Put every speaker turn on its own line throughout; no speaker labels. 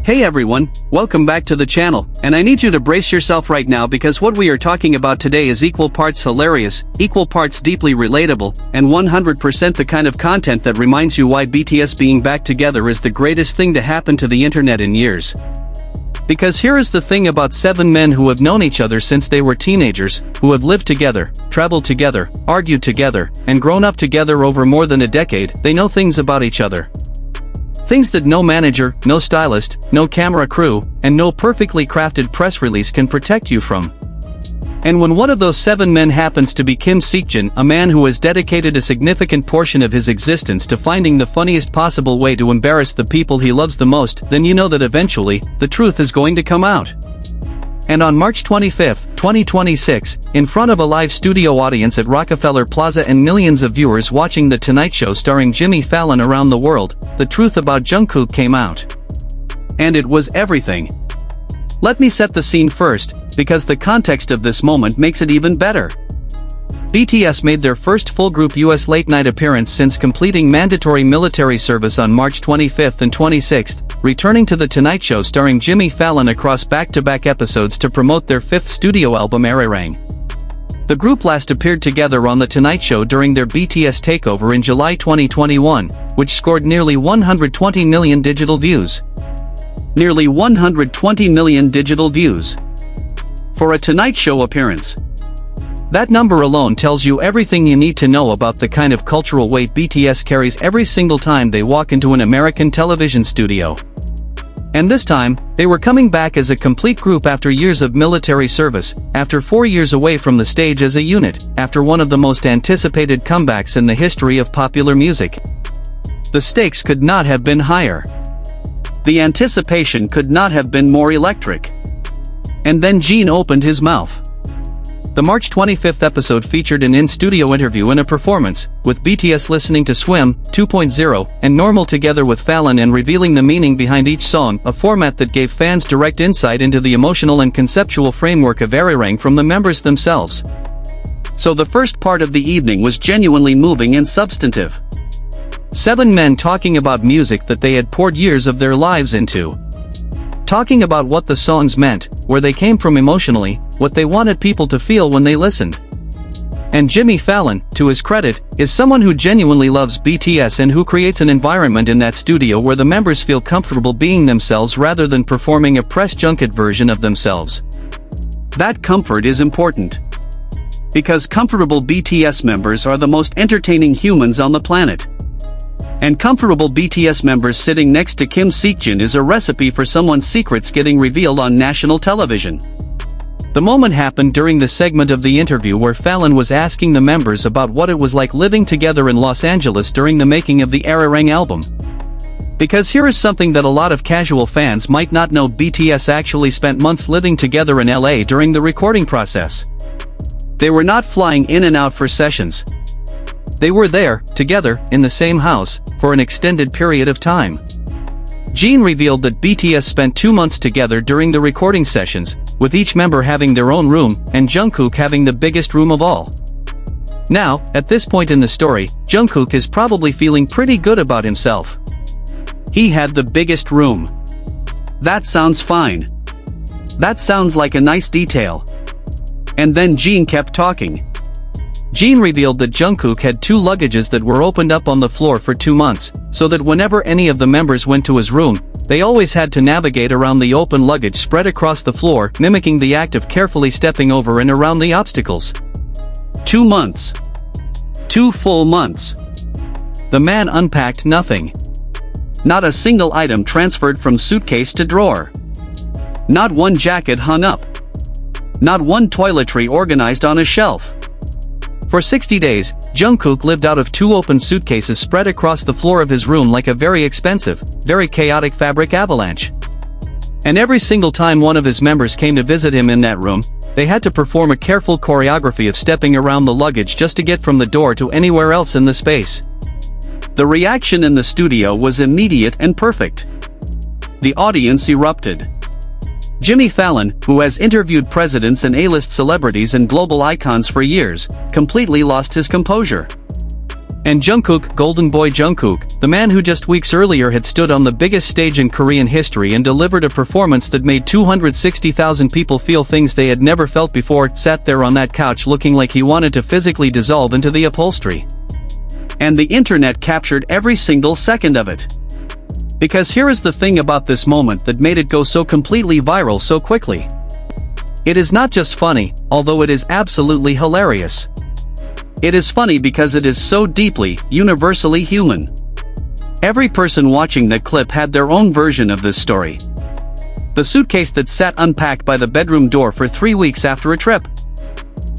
Hey everyone, welcome back to the channel, and I need you to brace yourself right now because what we are talking about today is equal parts hilarious, equal parts deeply relatable, and 100% the kind of content that reminds you why BTS being back together is the greatest thing to happen to the internet in years. Because here is the thing about 7 men who have known each other since they were teenagers, who have lived together, traveled together, argued together, and grown up together over more than a decade. They know things about each other. Things that no manager, no stylist, no camera crew, and no perfectly crafted press release can protect you from. And when one of those 7 men happens to be Kim Seokjin, a man who has dedicated a significant portion of his existence to finding the funniest possible way to embarrass the people he loves the most, then you know that eventually, the truth is going to come out. And on March 25, 2026, in front of a live studio audience at Rockefeller Plaza and millions of viewers watching The Tonight Show starring Jimmy Fallon around the world, the truth about Jungkook came out. And it was everything. Let me set the scene first, because the context of this moment makes it even better. BTS made their first full-group US late-night appearance since completing mandatory military service on March 25 and 26, returning to The Tonight Show starring Jimmy Fallon across back-to-back episodes to promote their 5th studio album Arirang. The group last appeared together on The Tonight Show during their BTS takeover in July 2021, which scored nearly 120 million digital views. Nearly 120 million digital views. For a Tonight Show appearance. That number alone tells you everything you need to know about the kind of cultural weight BTS carries every single time they walk into an American television studio. And this time, they were coming back as a complete group after years of military service, after 4 years away from the stage as a unit, after one of the most anticipated comebacks in the history of popular music. The stakes could not have been higher. The anticipation could not have been more electric. And then Jin opened his mouth. The March 25th episode featured an in-studio interview and a performance, with BTS listening to Swim 2.0 and Normal together with Fallon and revealing the meaning behind each song, a format that gave fans direct insight into the emotional and conceptual framework of Arirang from the members themselves. So the first part of the evening was genuinely moving and substantive. 7 men talking about music that they had poured years of their lives into. Talking about what the songs meant, where they came from emotionally, what they wanted people to feel when they listened. And Jimmy Fallon, to his credit, is someone who genuinely loves BTS and who creates an environment in that studio where the members feel comfortable being themselves rather than performing a press junket version of themselves. That comfort is important. Because comfortable BTS members are the most entertaining humans on the planet. And comfortable BTS members sitting next to Kim Seokjin is a recipe for someone's secrets getting revealed on national television. The moment happened during the segment of the interview where Fallon was asking the members about what it was like living together in Los Angeles during the making of the Arirang album. Because here is something that a lot of casual fans might not know: BTS actually spent months living together in LA during the recording process. They were not flying in and out for sessions. They were there, together, in the same house, for an extended period of time. Jin revealed that BTS spent 2 months together during the recording sessions, with each member having their own room, and Jungkook having the biggest room of all. Now, at this point in the story, Jungkook is probably feeling pretty good about himself. He had the biggest room. That sounds fine. That sounds like a nice detail. And then Jin kept talking. Jin revealed that Jungkook had 2 luggages that were opened up on the floor for 2 months, so that whenever any of the members went to his room, they always had to navigate around the open luggage spread across the floor, mimicking the act of carefully stepping over and around the obstacles. 2 months. 2 full months. The man unpacked nothing. Not a single item transferred from suitcase to drawer. Not one jacket hung up. Not one toiletry organized on a shelf. For 60 days, Jungkook lived out of 2 open suitcases spread across the floor of his room like a very expensive, very chaotic fabric avalanche. And every single time one of his members came to visit him in that room, they had to perform a careful choreography of stepping around the luggage just to get from the door to anywhere else in the space. The reaction in the studio was immediate and perfect. The audience erupted. Jimmy Fallon, who has interviewed presidents and A-list celebrities and global icons for years, completely lost his composure. And Jungkook, Golden Boy Jungkook, the man who just weeks earlier had stood on the biggest stage in Korean history and delivered a performance that made 260,000 people feel things they had never felt before, sat there on that couch looking like he wanted to physically dissolve into the upholstery. And the internet captured every single second of it. Because here is the thing about this moment that made it go so completely viral so quickly. It is not just funny, although it is absolutely hilarious. It is funny because it is so deeply, universally human. Every person watching that clip had their own version of this story. The suitcase that sat unpacked by the bedroom door for 3 weeks after a trip.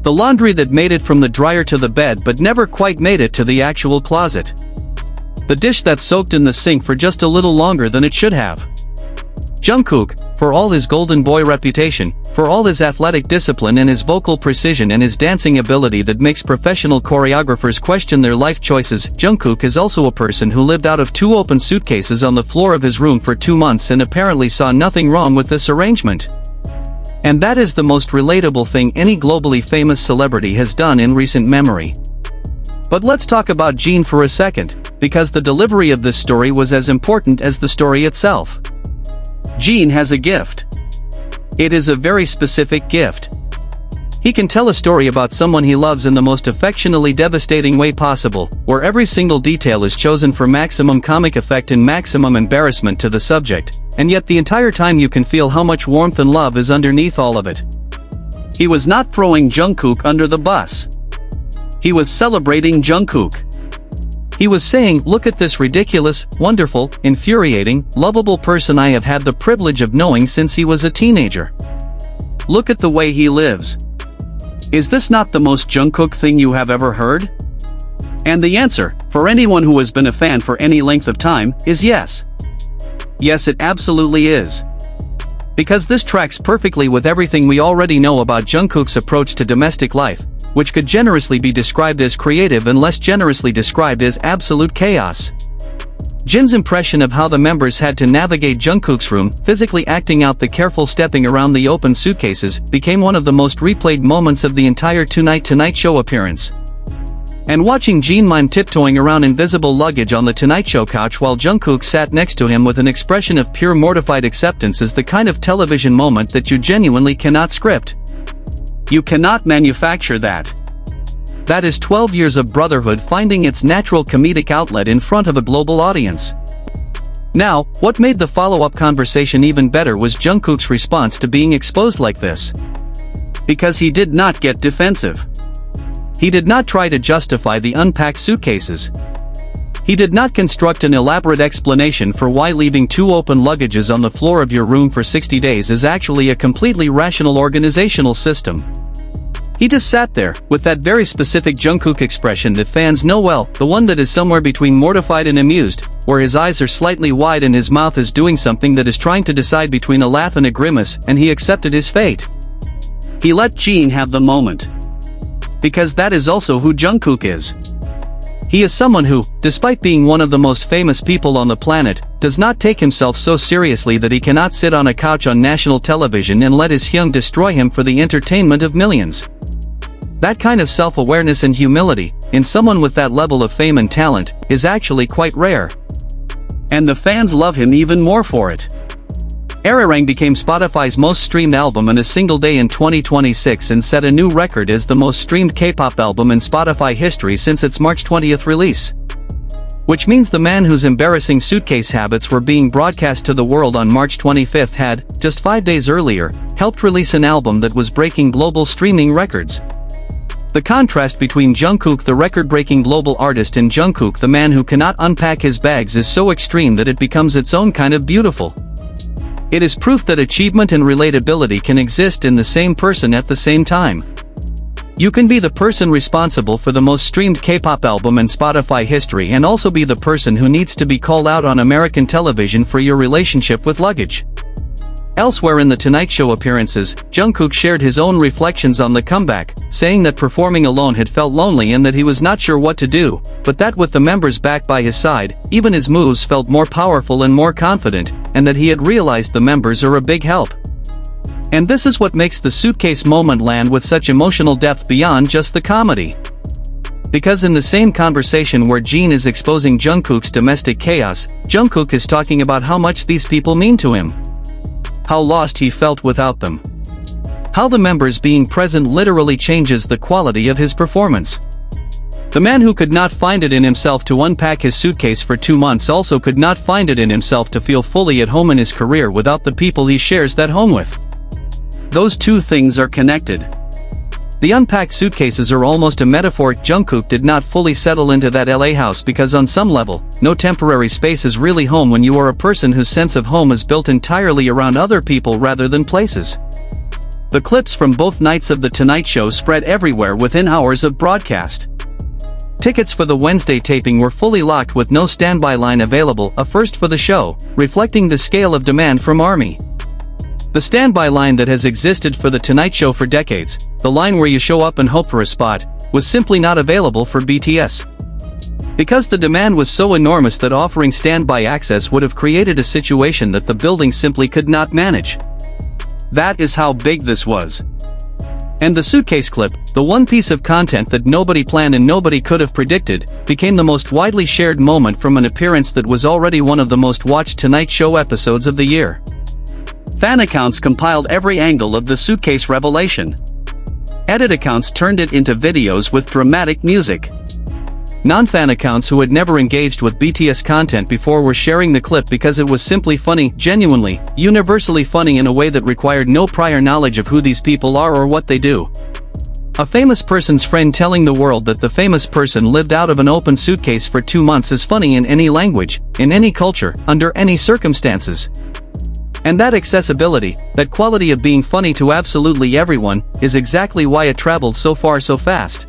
The laundry that made it from the dryer to the bed but never quite made it to the actual closet. The dish that soaked in the sink for just a little longer than it should have. Jungkook, for all his golden boy reputation, for all his athletic discipline and his vocal precision and his dancing ability that makes professional choreographers question their life choices, Jungkook is also a person who lived out of 2 open suitcases on the floor of his room for 2 months and apparently saw nothing wrong with this arrangement. And that is the most relatable thing any globally famous celebrity has done in recent memory. But let's talk about Jin for a second, because the delivery of this story was as important as the story itself. Jin has a gift. It is a very specific gift. He can tell a story about someone he loves in the most affectionately devastating way possible, where every single detail is chosen for maximum comic effect and maximum embarrassment to the subject, and yet the entire time you can feel how much warmth and love is underneath all of it. He was not throwing Jungkook under the bus. He was celebrating Jungkook. He was saying, look at this ridiculous, wonderful, infuriating, lovable person I have had the privilege of knowing since he was a teenager. Look at the way he lives. Is this not the most Jungkook thing you have ever heard? And the answer, for anyone who has been a fan for any length of time, is yes. Yes, it absolutely is. Because this tracks perfectly with everything we already know about Jungkook's approach to domestic life, which could generously be described as creative and less generously described as absolute chaos. Jin's impression of how the members had to navigate Jungkook's room, physically acting out the careful stepping around the open suitcases, became one of the most replayed moments of the entire Tonight Show appearance. And watching Jin mime tiptoeing around invisible luggage on the Tonight Show couch while Jungkook sat next to him with an expression of pure mortified acceptance is the kind of television moment that you genuinely cannot script. You cannot manufacture that. That is 12 years of brotherhood finding its natural comedic outlet in front of a global audience. Now, what made the follow-up conversation even better was Jungkook's response to being exposed like this. Because he did not get defensive. He did not try to justify the unpacked suitcases. He did not construct an elaborate explanation for why leaving 2 open luggages on the floor of your room for 60 days is actually a completely rational organizational system. He just sat there, with that very specific Jungkook expression that fans know well, the one that is somewhere between mortified and amused, where his eyes are slightly wide and his mouth is doing something that is trying to decide between a laugh and a grimace, and he accepted his fate. He let Jin have the moment. Because that is also who Jungkook is. He is someone who, despite being one of the most famous people on the planet, does not take himself so seriously that he cannot sit on a couch on national television and let his hyung destroy him for the entertainment of millions. That kind of self-awareness and humility, in someone with that level of fame and talent, is actually quite rare. And the fans love him even more for it. Ararang became Spotify's most streamed album in a single day in 2026 and set a new record as the most streamed K-pop album in Spotify history since its March 20th release. Which means the man whose embarrassing suitcase habits were being broadcast to the world on March 25th had, just 5 days earlier, helped release an album that was breaking global streaming records. The contrast between Jungkook the record-breaking global artist and Jungkook the man who cannot unpack his bags is so extreme that it becomes its own kind of beautiful. It is proof that achievement and relatability can exist in the same person at the same time. You can be the person responsible for the most streamed K-pop album in Spotify history and also be the person who needs to be called out on American television for your relationship with luggage. Elsewhere in the Tonight Show appearances, Jungkook shared his own reflections on the comeback, saying that performing alone had felt lonely and that he was not sure what to do, but that with the members back by his side, even his moves felt more powerful and more confident, and that he had realized the members are a big help. And this is what makes the suitcase moment land with such emotional depth beyond just the comedy. Because in the same conversation where Jin is exposing Jungkook's domestic chaos, Jungkook is talking about how much these people mean to him. How lost he felt without them. How the members being present literally changes the quality of his performance. The man who could not find it in himself to unpack his suitcase for 2 months also could not find it in himself to feel fully at home in his career without the people he shares that home with. Those two things are connected. The unpacked suitcases are almost a metaphor. Jungkook did not fully settle into that LA house because on some level, no temporary space is really home when you are a person whose sense of home is built entirely around other people rather than places. The clips from both nights of The Tonight Show spread everywhere within hours of broadcast. Tickets for the Wednesday taping were fully locked with no standby line available, a first for the show, reflecting the scale of demand from ARMY. The standby line that has existed for The Tonight Show for decades, the line where you show up and hope for a spot, was simply not available for BTS. Because the demand was so enormous that offering standby access would have created a situation that the building simply could not manage. That is how big this was. And the suitcase clip, the one piece of content that nobody planned and nobody could have predicted, became the most widely shared moment from an appearance that was already one of the most watched Tonight Show episodes of the year. Fan accounts compiled every angle of the suitcase revelation. Edit accounts turned it into videos with dramatic music. Non-fan accounts who had never engaged with BTS content before were sharing the clip because it was simply funny, genuinely, universally funny in a way that required no prior knowledge of who these people are or what they do. A famous person's friend telling the world that the famous person lived out of an open suitcase for 2 months is funny in any language, in any culture, under any circumstances. And that accessibility, that quality of being funny to absolutely everyone, is exactly why it traveled so far so fast.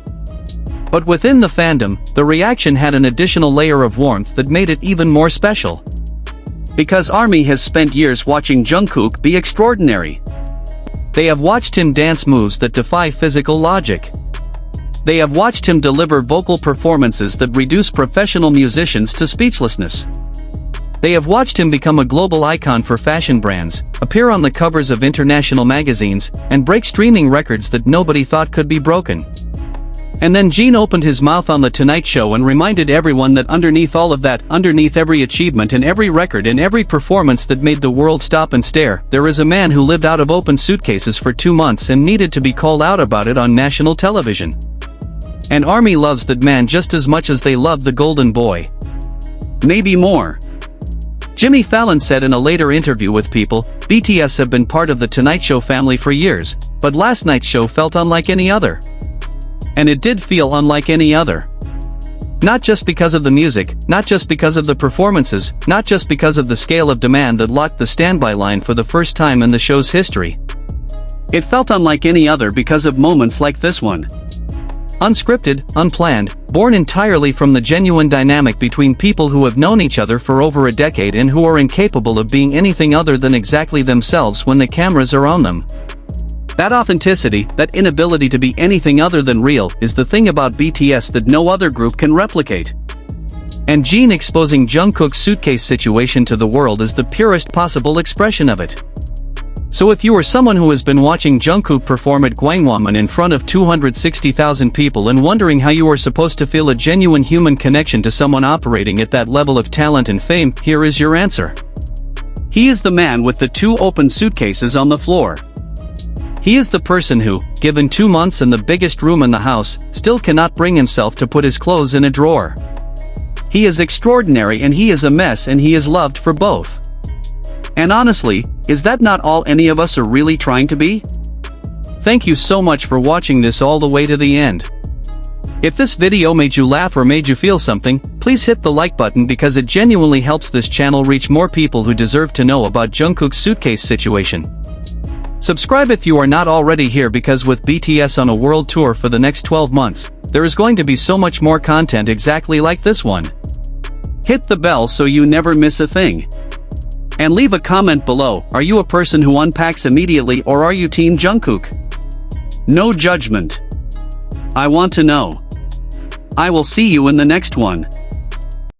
But within the fandom, the reaction had an additional layer of warmth that made it even more special. Because ARMY has spent years watching Jungkook be extraordinary. They have watched him dance moves that defy physical logic. They have watched him deliver vocal performances that reduce professional musicians to speechlessness. They have watched him become a global icon for fashion brands, appear on the covers of international magazines, and break streaming records that nobody thought could be broken. And then Jin opened his mouth on The Tonight Show and reminded everyone that underneath all of that, underneath every achievement and every record and every performance that made the world stop and stare, there is a man who lived out of open suitcases for 2 months and needed to be called out about it on national television. And ARMY loves that man just as much as they love the Golden Boy. Maybe more. Jimmy Fallon said in a later interview with People, BTS have been part of the Tonight Show family for years, but last night's show felt unlike any other. And it did feel unlike any other. Not just because of the music, not just because of the performances, not just because of the scale of demand that locked the standby line for the first time in the show's history. It felt unlike any other because of moments like this one. Unscripted, unplanned, born entirely from the genuine dynamic between people who have known each other for over a decade and who are incapable of being anything other than exactly themselves when the cameras are on them. That authenticity, that inability to be anything other than real, is the thing about BTS that no other group can replicate. And Jin exposing Jungkook's suitcase situation to the world is the purest possible expression of it. So if you are someone who has been watching Jungkook perform at Gwangwonmun in front of 260,000 people and wondering how you are supposed to feel a genuine human connection to someone operating at that level of talent and fame, here is your answer. He is the man with the 2 open suitcases on the floor. He is the person who, given 2 months and the biggest room in the house, still cannot bring himself to put his clothes in a drawer. He is extraordinary and he is a mess and he is loved for both. And honestly, is that not all any of us are really trying to be? Thank you so much for watching this all the way to the end. If this video made you laugh or made you feel something, please hit the like button because it genuinely helps this channel reach more people who deserve to know about Jungkook's suitcase situation. Subscribe if you are not already here because with BTS on a world tour for the next 12 months, there is going to be so much more content exactly like this one. Hit the bell so you never miss a thing. And leave a comment below, are you a person who unpacks immediately or are you Team Jungkook? No judgment. I want to know. I will see you in the next one.